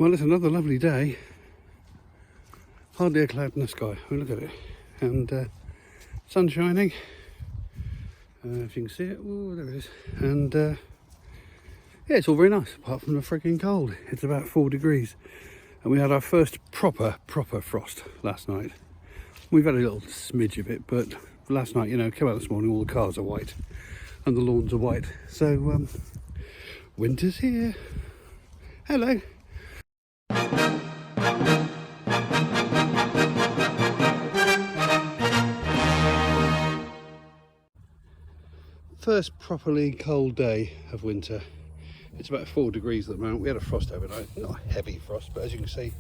Well, it's another lovely day. Hardly a cloud in the sky. Oh, look at it. And sun shining. If you can see it. Oh, there it is. And yeah, it's all very nice, apart from the freaking cold. It's about 4 degrees. And we had our first proper frost last night. We've had a little smidge of it, but last night, you know, came out this morning, all the cars are white and the lawns are white. So winter's here. Hello. First properly cold day of winter. It's about 4 degrees at the moment. We had a frost overnight, not a heavy frost, but as you can see,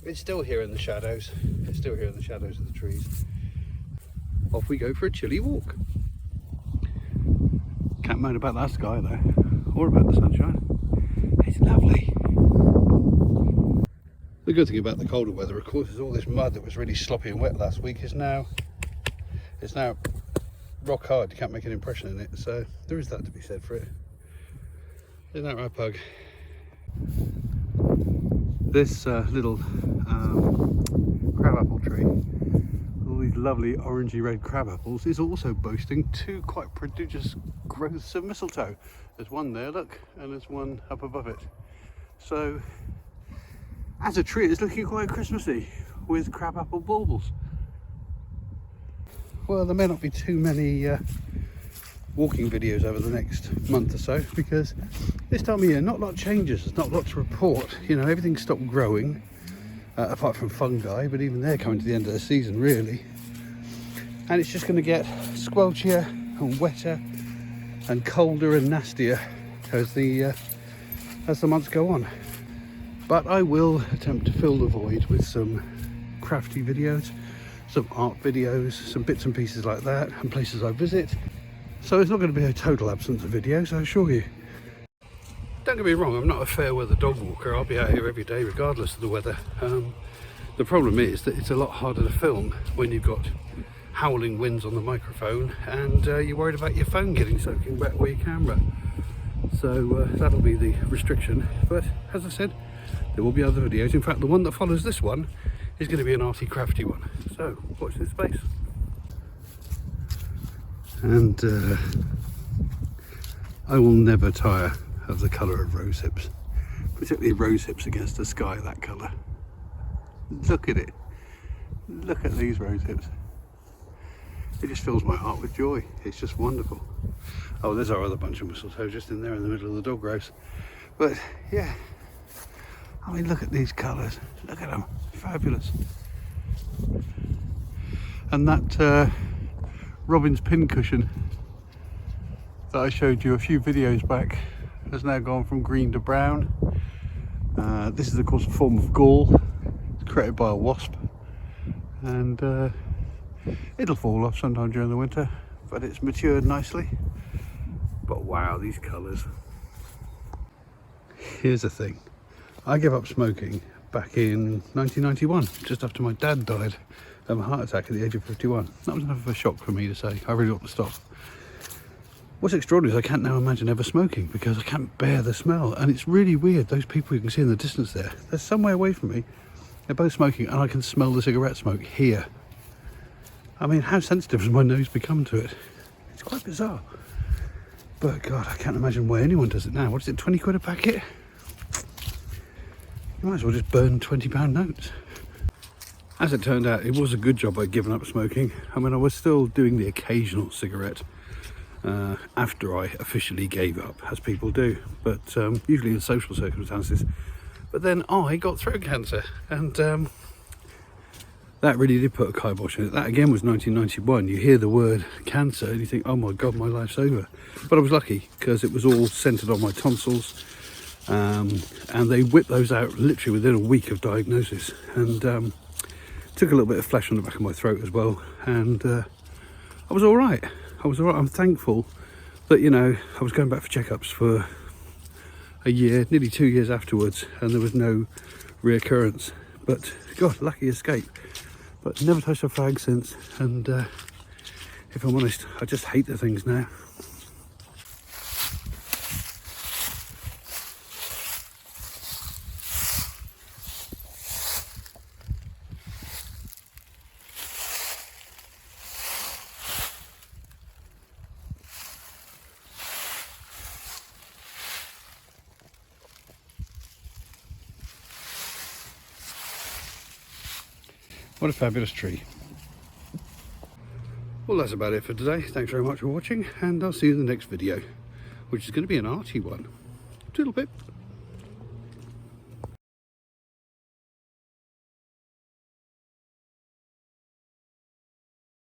it's still here in the shadows. It's still here in the shadows of the trees. Off we go for a chilly walk. Can't moan about that sky though, or about the sunshine. It's lovely. The good thing about the colder weather, of course, is all this mud that was really sloppy and wet last week is now rock hard. You can't make an impression in it, so there is that to be said for it. Isn't that right, Pug? This little crabapple tree, all these lovely orangey red crabapples, is also boasting 2 quite prodigious growths of mistletoe. There's one there, look, and there's one up above it. So as a tree, it's looking quite Christmassy with crabapple bulbils. Well, there may not be too many walking videos over the next month or so, because this time of year not a lot changes. There's not a lot to report. You know, everything's stopped growing apart from fungi, but even they're coming to the end of the season really, and it's just going to get squelchier and wetter and colder and nastier as the months go on. But I will attempt to fill the void with some crafty videos, some art videos, some bits and pieces like that, and places I visit. So it's not going to be a total absence of videos, I assure you. Don't get me wrong, I'm not a fair weather dog walker. I'll be out here every day regardless of the weather. The problem is that it's a lot harder to film when you've got howling winds on the microphone and you're worried about your phone getting soaking wet with your camera. So that'll be the restriction. But as I said, there will be other videos. In fact, the one that follows this one is going to be an arty crafty one. So watch this space. And I will never tire of the colour of rose hips, particularly rose hips against the sky that colour. Look at it. Look at these rose hips. It just fills my heart with joy. It's just wonderful. Oh, there's our other bunch of mistletoe just in there in the middle of the dog roast. But yeah, I mean, look at these colours. Look at them. Fabulous. And that Robin's pincushion that I showed you a few videos back has now gone from green to brown. This is of course a form of gall. It's created by a wasp, and it'll fall off sometime during the winter, but it's matured nicely. But wow, these colours. Here's the thing, I gave up smoking back in 1991, just after my dad died of a heart attack at the age of 51. That was enough of a shock for me to say I really ought to stop. What's extraordinary is I can't now imagine ever smoking because I can't bear the smell, and it's really weird. Those people you can see in the distance there, they're some way away from me, they're both smoking, and I can smell the cigarette smoke here. I mean, how sensitive has my nose become to it? It's quite bizarre. But God, I can't imagine why anyone does it now. What is it, 20 quid a packet? You might as well just burn £20 notes. As it turned out, it was a good job I'd given up smoking. I mean, I was still doing the occasional cigarette after I officially gave up, as people do, but usually in social circumstances. But then I got throat cancer, and that really did put a kibosh in it. That again was 1991. You hear the word cancer and you think, oh my God, my life's over. But I was lucky because it was all centered on my tonsils, and they whipped those out literally within a week of diagnosis, and took a little bit of flesh on the back of my throat as well, and I was all right. I'm thankful that, you know, I was going back for checkups for a year, nearly 2 years afterwards, and there was no reoccurrence. But God, lucky escape. But never touched a fag since, and if I'm honest, I just hate the things now. What a fabulous tree. Well, that's about it for today. Thanks very much for watching, and I'll see you in the next video, which is going to be an arty one. Toodle pip.